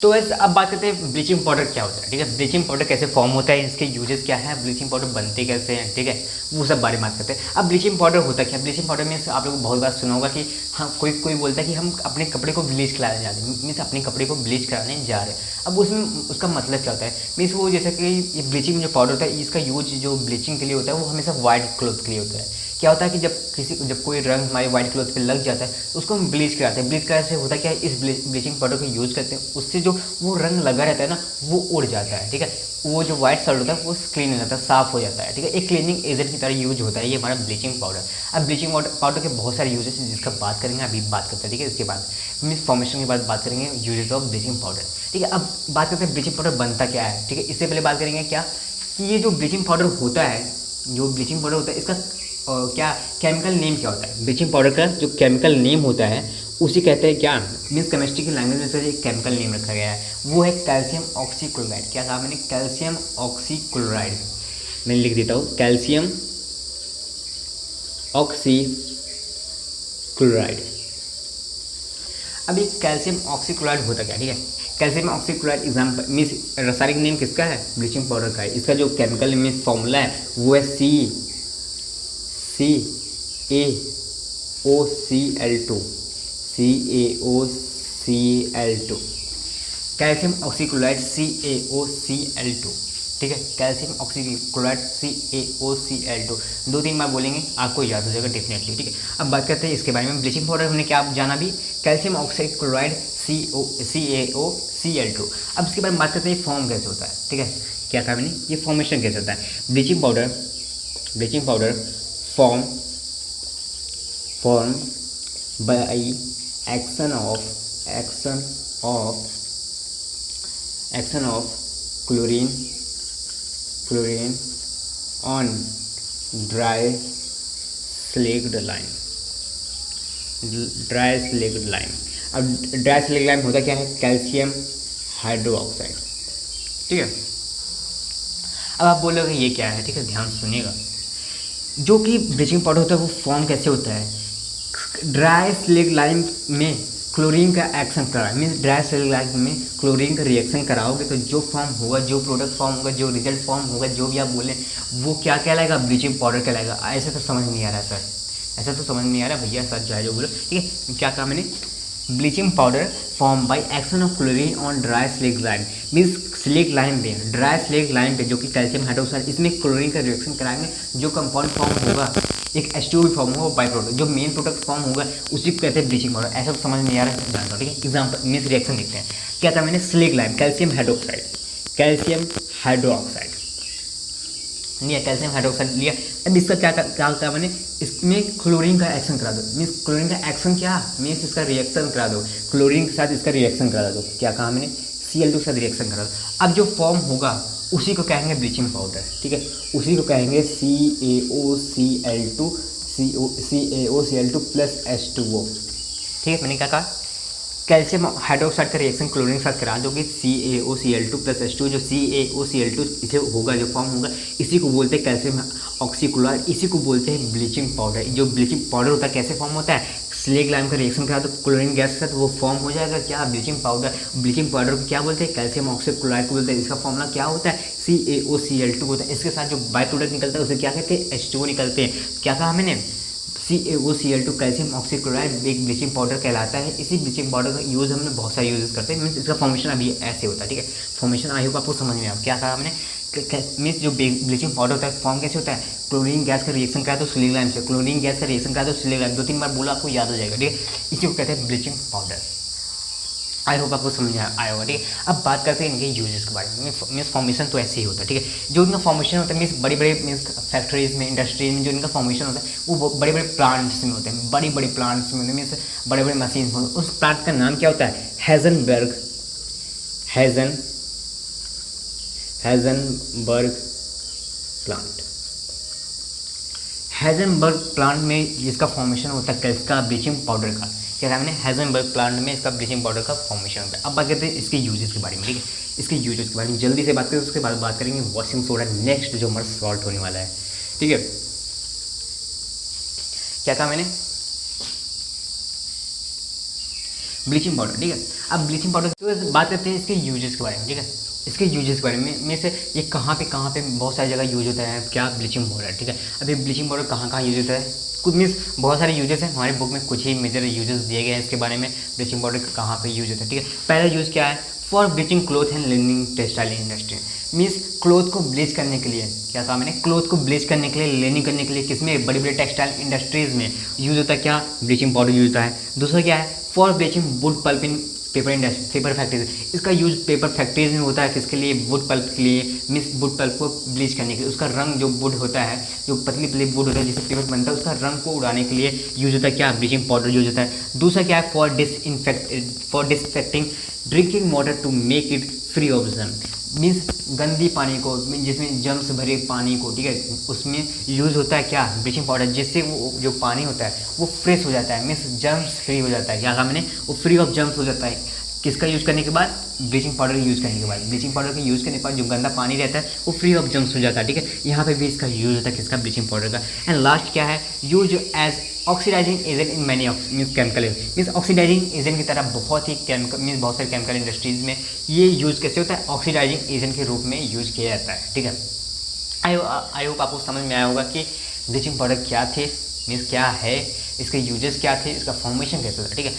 तो वैसे अब बात करते हैं ब्लीचिंग पाउडर क्या होता है। ठीक है, ब्लीचिंग पाउडर कैसे फॉर्म होता है, इसके यूजेस क्या है, ब्लीचिंग पाउडर बनते कैसे हैं, ठीक है, वो सब बारे में बात करते हैं। अब ब्लीचिंग पाउडर होता क्या है। ब्लीचिंग पाउडर में आप लोग बहुत बार सुना होगा कि हाँ कोई कोई बोलता है कि हम अपने कपड़े को ब्लीच कराने जा रहे हैं, मीन्स अपने कपड़े को ब्लीच कराने जा रहे हैं। अब उसमें उसका मतलब क्या होता है, मीन्स वो जैसे कि ये ब्लीचिंग जो पाउडर होता है इसका यूज जो ब्लीचिंग के लिए होता है वो हमेशा वाइट क्लॉथ के लिए होता है। क्या होता है कि जब कोई रंग हमारे वाइट क्लॉथ पे लग जाता है तो उसको हम ब्लीच कराते हैं। ब्लीच कराने से होता क्या है, इस ब्लीचिंग पाउडर को यूज़ करते हैं, उससे जो वो रंग लगा रहता है ना वो उड़ जाता है। ठीक है, वो जो व्हाइट शर्ट होता है वो क्लीन हो जाता है, साफ हो जाता है। ठीक है, एक क्लीनिंग एजेंट की तरह यूज होता है ये हमारा ब्लीचिंग पाउडर। अब ब्लीचिंग पाउडर के बहुत सारे यूजेस हैं जिसका बात करेंगे, अभी बात करते हैं। ठीक है, इसके बाद मीन्स फॉर्मेशन के बाद बात करेंगे यूजेस ऑफ ब्लीचिंग पाउडर। ठीक है, अब बात करते हैं ब्लीचिंग पाउडर बनता क्या है। ठीक है, इससे पहले बात करेंगे क्या कि ये जो ब्लीचिंग पाउडर होता है, जो ब्लीचिंग पाउडर होता है इसका क्या केमिकल नेम क्या होता है। ब्लीचिंग पाउडर का जो केमिकल नेम होता है उसी कहते हैं क्या, मीन्स केमिस्ट्री की लैंग्वेज में से एक केमिकल नेम रखा गया है, वो है कैल्शियम ऑक्सीक्लोराइड। क्या कहा मैंने, कैल्शियम ऑक्सीक्लोराइड। मैं लिख देता हूँ कैल्शियम ऑक्सीक्लोराइड। अब ये कैल्शियम ऑक्सीक्लोराइड होता क्या, ठीक है, कैल्शियम ऑक्सीक्लोराइड एग्जाम्पल मीन्स रासायनिक नेम किसका है, ब्लीचिंग पाउडर का है। इसका जो केमिकल मीन्स फॉर्मूला है वो है CaOCl2 CaOCl2 calcium oxychloride CaOCl2। ठीक है, कैल्शियम ऑक्सीक्लोराइड CaOCl2 दो तीन बार बोलेंगे आपको याद हो जाएगा डेफिनेटली। ठीक है, अब बात करते हैं इसके बारे में। ब्लीचिंग पाउडर हमने क्या जाना भी, कैल्शियम ऑक्सीक्लोराइड CaOCl2। अब इसके बारे में बात करते हैं फॉर्म कैसे होता है। ठीक है, क्या कहा मैंने, ये फॉर्मेशन कैसे होता है। Bleaching powder form by action of chlorine on dry slaked lime। अब ड्राई स्लेक्ड लाइम होता क्या है, कैल्शियम हाइड्रोक्साइड। ठीक है, अब आप बोलोगे ये क्या है। ठीक है, ध्यान सुनिएगा, जो कि ब्लीचिंग पाउडर होता है वो फॉर्म कैसे होता है, ड्राई स्लेक्ड लाइम में क्लोरीन का एक्शन करा, मीन्स ड्राई स्लेक्ड लाइम में क्लोरीन का रिएक्शन कराओगे तो जो फॉर्म होगा, जो प्रोडक्ट फॉर्म होगा, जो रिजल्ट फॉर्म होगा, जो भी आप बोलें वो क्या कहलाएगा, ब्लीचिंग पाउडर कहलाएगा। ऐसे तो समझ नहीं आ रहा सर, ऐसा तो समझ नहीं आ रहा भैया, सर जो है जो बोलो। ठीक है, क्या कहा मैंने, bleaching powder form by action of chlorine on dry slaked lime, means slaked lime पे, ड्राई स्लेक्ड लाइम पे जो कि कैल्शियम हाइड्रोक्साइड, इसमें क्लोरीन का रिएक्शन कराएंगे, जो कंपाउंड फॉर्म होगा एक H2O भी फॉर्म होगा, बाई प्रोडक्ट जो मेन प्रोडक्ट फॉर्म होगा उसी को कहते हैं ब्लीचिंग पाउडर। ऐसा तो समझ नहीं आ रहा है, जानता हूँ। ठीक है, एग्जाम्पल मीन्स रिएक्शन देखते हैं। क्या था मैंने, स्लेक्ड लाइम, कैल्शियम हाइड्रोक्साइड लिया, कैल्शियम हाइड्रोक्साइड लिया। अब इसका क्या होता है मैंने, इसमें क्लोरीन का एक्शन करा दो, मीन्स क्लोरीन का एक्शन क्या मीन्स इसका रिएक्शन करा दो, क्लोरीन के साथ इसका रिएक्शन करा दो। क्या कहा मैंने, Cl2 के साथ रिएक्शन करा दो। अब जो फॉर्म होगा उसी को कहेंगे ब्लीचिंग पाउडर। ठीक है, उसी को कहेंगे CaOCl2 प्लस H2O। ठीक है, मैंने क्या कहा, कैल्शियम हाइड्रोक्साइड का रिएक्शन क्लोरीन के साथ करा दो कि CaOCl2 प्लस H2O। जो CaOCl2 इसे होगा, जो फॉर्म होगा, इसी को बोलते हैं कैल्शियम ऑक्सीक्लोराइड, इसी को बोलते हैं ब्लीचिंग पाउडर। जो ब्लीचिंग पाउडर होता है कैसे फॉर्म होता है, स्लेक्ड लाइम का रिएक्शन करा तो क्लोरीन गैस के साथ वो फॉर्म हो जाएगा क्या, ब्लीचिंग पाउडर। ब्लीचिंग पाउडर को क्या बोलते हैं, कैल्शियम ऑक्सीक्लोराइड को बोलते हैं। इसका फॉर्मूला क्या होता है, CaOCl2 होता है। इसके साथ जो बाई प्रोडक्ट निकलता है उसे क्या कहते हैं, H2O निकलते हैं। क्या कहा मैंने, CaOCl2 कैल्शियम ऑक्सीक्लोराइड एक ब्लीचिंग पाउडर कहलाता है। इसी ब्लीचिंग पाउडर का यूज़ हमने बहुत सारे यूजेस करते हैं, मीन्स इसका फॉर्मेशन अभी ऐसे होता है। ठीक है, फॉर्मेशन आई होगा आपको समझ में आया। क्या कहा हमने, मीन्स जो ब्लीचिंग पाउडर होता है फॉर्म कैसे होता है, क्लोरीन गैस का रिएक्शन करा दो स्लेक्ड लाइम से, क्लोरीन गैस का रिएक्शन करा दो स्लेक्ड लाइम, दो तीन बार बोला आपको याद हो जाएगा। ठीक है, इसी को कहते हैं ब्लीचिंग पाउडर। आई होप आपको समझ आया होगा। ठीक है, अब बात करते हैं इनके यूजेस के बारे में। मीन्स फॉर्मेशन तो ऐसे ही होता है। ठीक है, जो इनका फॉर्मेशन होता है मीन्स बड़ी बड़े मीन्स फैक्ट्रीज में, इंडस्ट्रीज में जो इनका फॉर्मेशन होता है वो बड़े बड़े प्लांट्स में होते हैं, बड़ी बड़ी प्लांट्स में मीन्स बड़े बड़े मशीन में। उस प्लांट का नाम क्या होता है, हेजनबर्ग प्लांट। हेजनबर्ग प्लांट में जिसका फॉर्मेशन होता है किसका, ब्लीचिंग पाउडर का। क्या था मैंने, हेजनबर्ग प्लांट में इसका ब्लीचिंग पाउडर का फॉर्मेशन होता है। अब बात करते हैं इसके यूजेस के बारे में। ठीक है, इसके यूजेस के बारे में जल्दी से बात करें, उसके बाद बात करेंगे वॉशिंग सोडा, नेक्स्ट जो हमारा सॉल्ट होने वाला है। ठीक है, क्या कहा मैंने, ब्लीचिंग पाउडर, ठीक है। अब ब्लीचिंग पाउडर तो बात करते हैं इसके यूजेस के बारे में, ठीक है। इसके यूजेस के बारे में से ये कहाँ पे बहुत सारी जगह यूज होता है क्या ब्लीचिंग पाउडर, ठीक है। अभी ब्लीचिंग पाउडर कहाँ यूज होता है, कुछ मीन्स बहुत सारे यूजेस हैं, हमारी बुक में कुछ ही मेजर यूजेस दिए गए हैं इसके बारे में, ब्लीचिंग पाउडर कहाँ पे यूज होता है, ठीक है। पहला यूज़ क्या है, for bleaching cloth and leaning textile industry, means cloth को ब्लीच करने के लिए, क्या कहा मैंने, क्लोथ को ब्लीच करने के लिए, लेनिंग करने के लिए, किसमें, बड़ी बड़ी टेक्सटाइल इंडस्ट्रीज़ में यूज़ होता है क्या, ब्लीचिंग पाउडर यूज होता है। दूसरा क्या है, for bleaching wood pulp in paper industry, paper factories, इसका यूज पेपर फैक्ट्रीज में होता है, किसके लिए, वुड पल्प के लिए, मीन्स वुड पल्प को ब्लीच करने के लिए, उसका रंग जो वुड होता है, जो पतली पतली वुड होता है जिससे पेपर बनता है, उसका रंग को उड़ाने के लिए यूज होता है क्या, ब्लीचिंग पाउडर यूज होता है। दूसरा क्या है, for disinfecting drinking water to make it free of germ, means गंदी पानी को, जिसमें जर्म्स भरे पानी को, ठीक है, उसमें यूज़ होता है क्या, ब्लीचिंग पाउडर, जिससे वो जो पानी होता है वो फ्रेश हो जाता है, मीन्स जर्म्स फ्री हो जाता है, क्या कहा मैंने, वो फ्री ऑफ जर्म्स हो जाता है, किसका यूज़ करने के बाद, ब्लीचिंग पाउडर यूज़ करने के बाद, ब्लीचिंग पाउडर का यूज़ करने के बाद जो गंदा पानी रहता है वो फ्री ऑफ जर्म्स हो जाता है, ठीक है। यहाँ पे भी इसका यूज़ होता है किसका, ब्लीचिंग पाउडर का। एंड लास्ट क्या है, use as oxidising agent in many means chemical, means oxidising agent की तरह बहुत ही केमिकल, मीन्स बहुत सारे केमिकल इंडस्ट्रीज़ में ये यूज़ कैसे होता है, ऑक्सीडाइजिंग एजेंट के रूप में यूज़ किया जाता है, ठीक है। आई होप आपको समझ में आया होगा कि ब्लीचिंग पाउडर क्या थे, मीन्स क्या है, इसके यूजेस क्या थे, इसका फॉर्मेशन कैसे होता है, ठीक है।